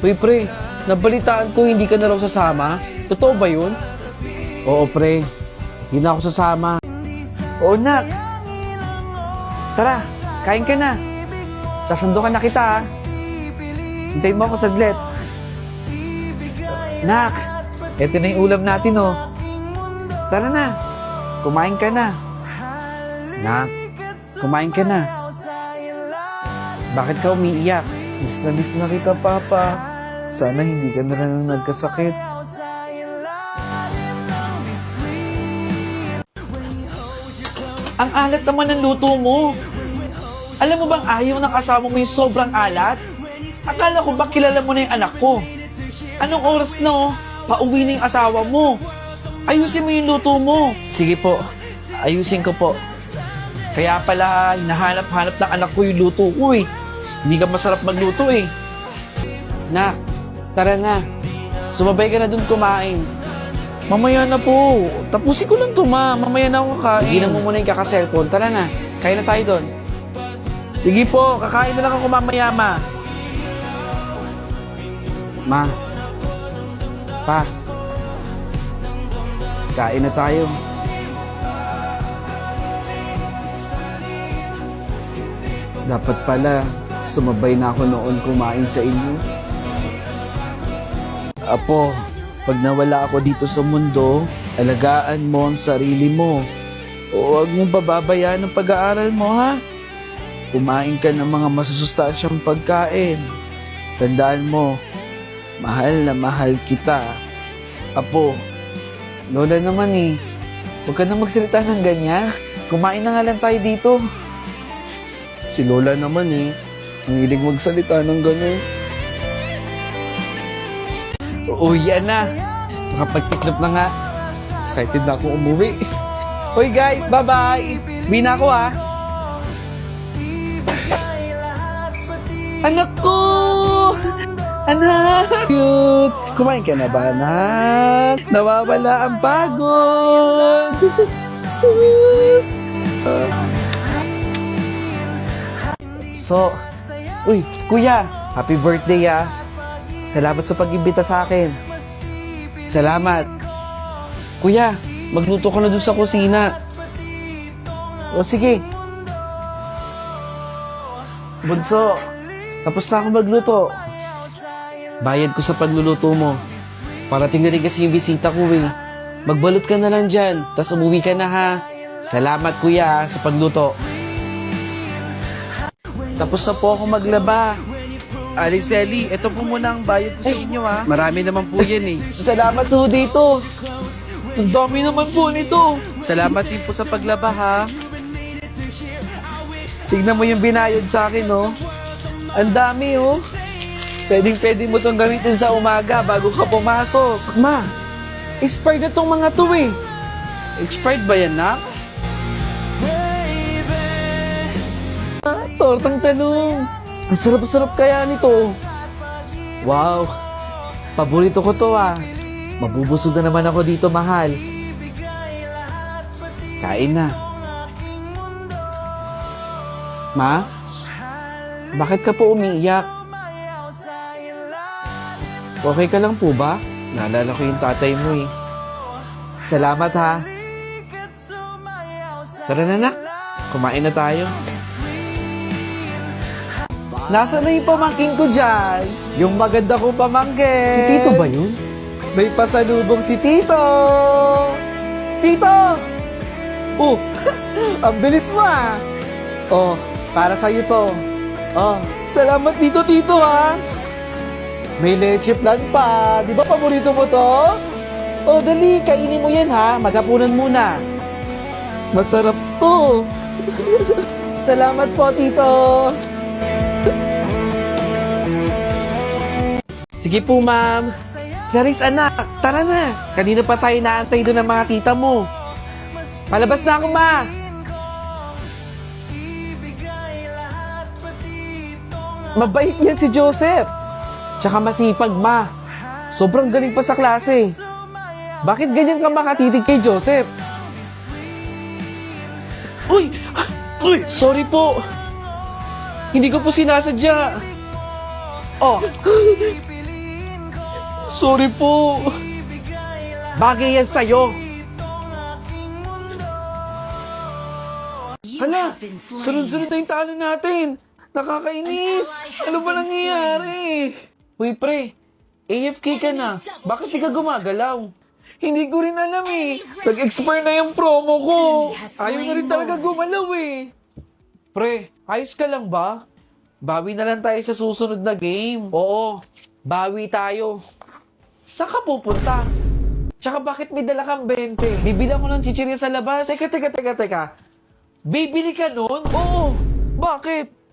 Uy, pre, nabalitaan ko hindi ka na raw sasama. Totoo ba yun? Oo, pre. Hindi na ako sasama. Oo, nak. Tara, kain ka na. Sasandukan na kita, ha? Hintayin mo ako saglit. Nak, eto na yung ulam natin, oh. Tara na. Kumain ka na. Nak, kumain ka na. Bakit ka umiiyak? Miss na kita, Papa. Sana hindi ka na lang nagkasakit. Ang alat naman ng luto mo. Alam mo bang ayaw ng asawa mo yung sobrang alat? Akala ko ba kilala mo na yung anak ko? Anong oras na, oh? Pauwi na yung asawa mo. Ayusin mo yung luto mo. Sige po, ayusin ko po. Kaya pala, hinahanap-hanap ng anak ko yung luto ko eh. Hindi ka masarap magluto eh. Nak, tara na. Sumabay ka na dun kumain. Mamaya na po. Tapusin ko lang to, ma. Mamaya na ako kakain. Higilan mo muna yung kaka-cellphone. Tara na, kain na tayo dun. Sige po, kakain na lang ako mamaya, ma. Ma. Pa. Kain na tayo. Dapat pala, sumabay na ako noon kumain sa inyo. Apo, pag nawala ako dito sa mundo, alagaan mo ang sarili mo. O huwag mong pababayaan ang pag-aaral mo, ha? Kumain ka ng mga masusustansyang pagkain. Tandaan mo, mahal na mahal kita. Apo, Lola naman eh. Huwag ka na magsalita ng ganyan. Kumain na nga lang tayo dito. si Lola naman eh, ang hilig magsalita ng gano'n. Uwi na. Makapagtiklop na nga. Excited na ako umuwi. Hoy guys, bye-bye. Uwi na ako ha. Anak ko! Anak! Cute! Kumain ka na ba, anak? Nawawala ang pagod! So, uy, kuya, happy birthday ah. Salamat sa pag-imbita sa akin. Salamat. Kuya, magluto ka na dun sa kusina. O sige. Bunso, tapos na ako magluto. Bayad ko sa pagluluto mo. Parating na rin kasi yung bisita ko eh. Magbalot ka na lang dyan, tas umuwi ka na ha. Salamat kuya sa pagluto. Tapos na po ako maglaba. Aling Selly, ito po muna ang bayad ko sa inyo, ha? Marami naman po yan eh. Salamat po dito. Ang dami naman po nito. Salamat din po sa paglaba, ha? Tignan mo yung binayad sa akin, oh. Ang dami, oh. Pwede mo itong gamitin sa umaga bago ka pumasok. Ma, expired na tong mga to, eh. Expired ba yan, nak? Tortang tanong. Ang sarap-sarap kaya nito. Wow. Paborito ko to ah. Mabubusog na naman ako dito, mahal. Kain na. Ma? Bakit ka po umiiyak? Okay ka lang po ba? Naalala ko yung tatay mo eh. Salamat ha. Tara na nak. Kumain na tayo. Nasaan na yung pamangkin ko dyan? Yung maganda kong pamangkin. Si Tito ba yun? May pasalubong si Tito! Tito! Oh, ang bilis mo ah! Oh, para sa'yo to. Oh, salamat dito, Tito ha! May leche plan pa. Di ba paborito mo to? Oh, dali, kainin mo yan ha. Maghapunan muna. Masarap to. Salamat po, Tito. Sige po, ma'am. Clarice, anak, tara na. Kanina pa tayo naantay doon ng mga tita mo. Palabas na ako, ma. Mabait yan si Joseph. Tsaka masipag, ma. Sobrang galing pa sa klase. Bakit ganyan ka makatitig kay Joseph? Uy! Uy! Sorry po. Hindi ko po sinasadya. Oh. Sorry po. Bagay yan sa'yo. Hala, sunod-sunod na yung talo natin. Nakakainis. Ano ba nangyayari? Uy, pre. AFK ka na. Bakit di ka gumagalaw? Hindi ko rin alam eh. Nag-expire na yung promo ko. Ayaw na rin talaga gumalaw eh. Pre, ayos ka lang ba? Bawi na lang tayo sa susunod na game. Oo, bawi tayo. Saan ka pupunta? Tsaka bakit may dala kang 20? Bibilang ko ng chichirya sa labas. Teka. Bibili ka nun? Oo. Bakit?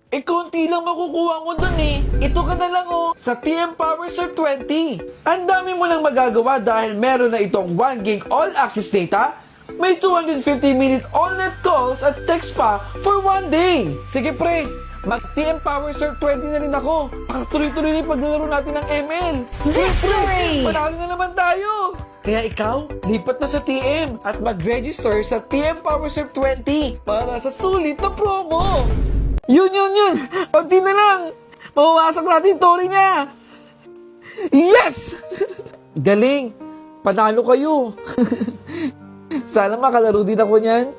Eh, konti lang makukuha ko dun eh. Ito ka na lang oh. Sa TM Power Surf 20. Ang dami mo nang magagawa dahil meron na itong 1 gig all-access data, may 250-minute all-net calls at text pa for 1 day. Sige pre, mag-TM Power Surf 20 na rin ako. Para tuloy-tuloy na yung paglalaro natin ng ML. Victory! Panalo na naman tayo! Kaya ikaw, lipat na sa TM at mag-register sa TM Power Surf 20 para sa sulit na promo! Yun! Pagti na lang! Mawawasak natin yung tori niya! Yes! Galing! Panalo kayo! Sana makalaro din ako niyan.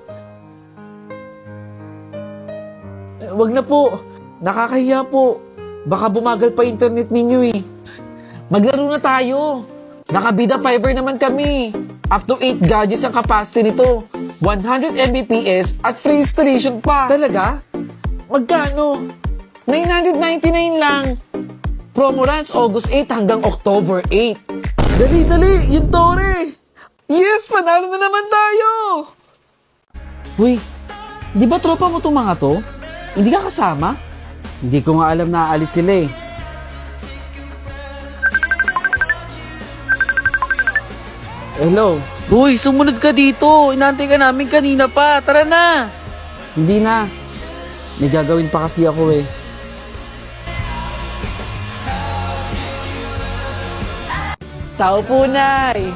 Wag na po. Nakakahiya po. Baka bumagal pa internet ninyo eh. Maglaro na tayo. Nakabida fiber naman kami. Up to 8 gadgets ang capacity nito. 100 Mbps at free installation pa. Talaga? Magkano? 999 lang. Promo runs August 8 hanggang October 8. Dali! Yung tore! Yes! Panalo na naman tayo! Uy, di ba tropa mo itong mga to? Hindi ka kasama? Hindi ko nga alam na aalis sila eh. Hello? Uy, sumunod ka dito. Inaantay ka namin kanina pa. Tara na! Hindi na. May gagawin pa kasi ako eh. Tao po, Nay!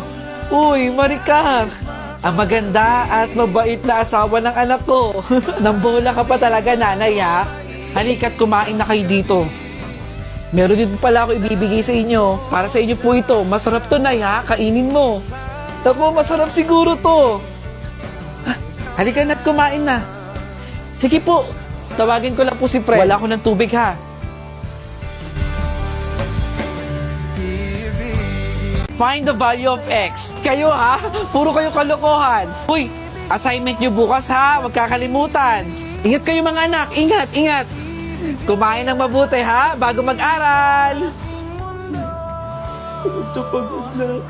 Uy, Maricar! Ang maganda at mabait na asawa ng anak ko. Nambola ka pa talaga, nanay, ha? Halika't kumain na kayo dito. Meron din pala ako ibibigay sa inyo. Para sa inyo po ito. Masarap to, Nay, ha? Kainin mo. Naku, masarap siguro to. Halika na't kumain na. Sige po. Tawagin ko lang po si Fred. Wala ko ng tubig, ha? Find the value of X. Kayo, ha? Puro kayo kalokohan. Uy, assignment nyo bukas, ha? Huwag kakalimutan. Ingat kayo, mga anak. Ingat. Kumain ng mabuti, ha? Bago mag-aral. Pagod na.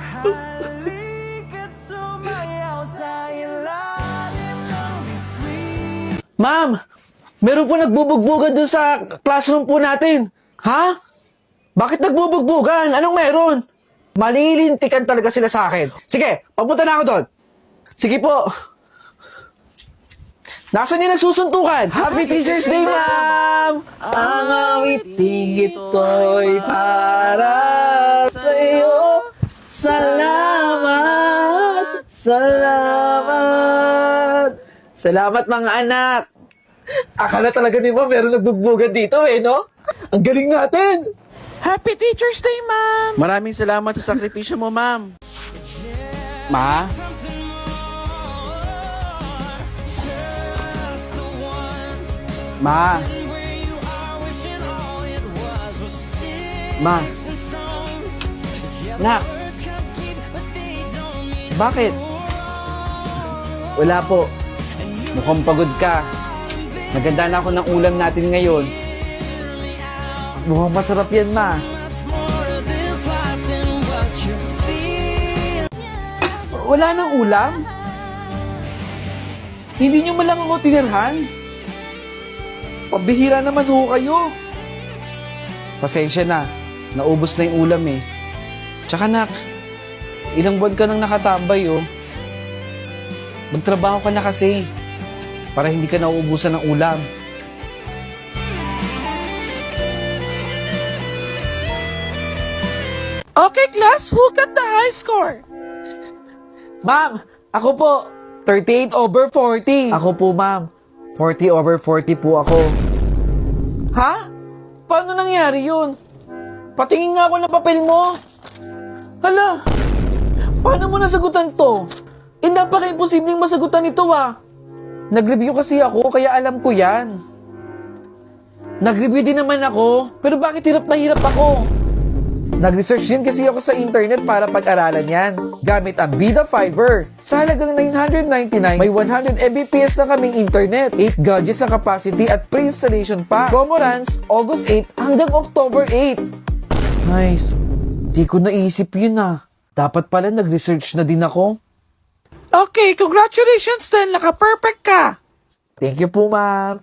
Ma'am! Meron po nagbubugbugan dun sa classroom po natin. Ha? Bakit nagbubugbugan? Anong meron? Malilintikan talaga sila sa akin. Sige, papunta na ako doon. Sige po. Nasaan yung nagsusuntukan? Happy Teacher's Day, ma'am! Ang awiting ito'y para sa iyo. Salamat! Salamat, mga anak! Akala talaga ni ma'am meron nagbugbugan dito eh, no? Ang galing natin! Happy Teacher's Day, ma'am! Maraming salamat sa sakripisyo mo, ma'am. Ma? Ma? Ma? Nak? Bakit? Wala po. Mukhang pagod ka. Naganda na ako ng ulam natin ngayon. Mukhang masarap yan, ma. Wala nang ulam? Hindi nyo malang ako tinirhan? Pabihira naman ho kayo. Pasensya na. Naubos na yung ulam eh. Tsaka nak, ilang buwan ka nang nakatambay oh. Magtrabaho ka na kasi. Para hindi ka nauubusan ng ulam. Okay, class, who got the high score? Ma'am, ako po. 38 over 40. Ako po, ma'am. 40 over 40 po ako. Ha? Paano nangyari yun? Patingin nga ako ng papel mo. Hala! Paano mo nasagutan to? Napaka-imposibleng masagutan ito Nag-review kasi ako, kaya alam ko yan. Nag-review din naman ako, pero bakit hirap na hirap ako? Nag-research din kasi ako sa internet para pag-aralan yan. Gamit ang Bida Fiber. Sa halagang 999, may 100 Mbps na kaming internet, 8 gadgets ang capacity at pre-installation pa. Promo runs August 8 hanggang October 8. Nice. Di ko naisip yun Dapat pala nag-research na din ako. Okay, congratulations then. Naka-perfect ka. Thank you po, ma'am.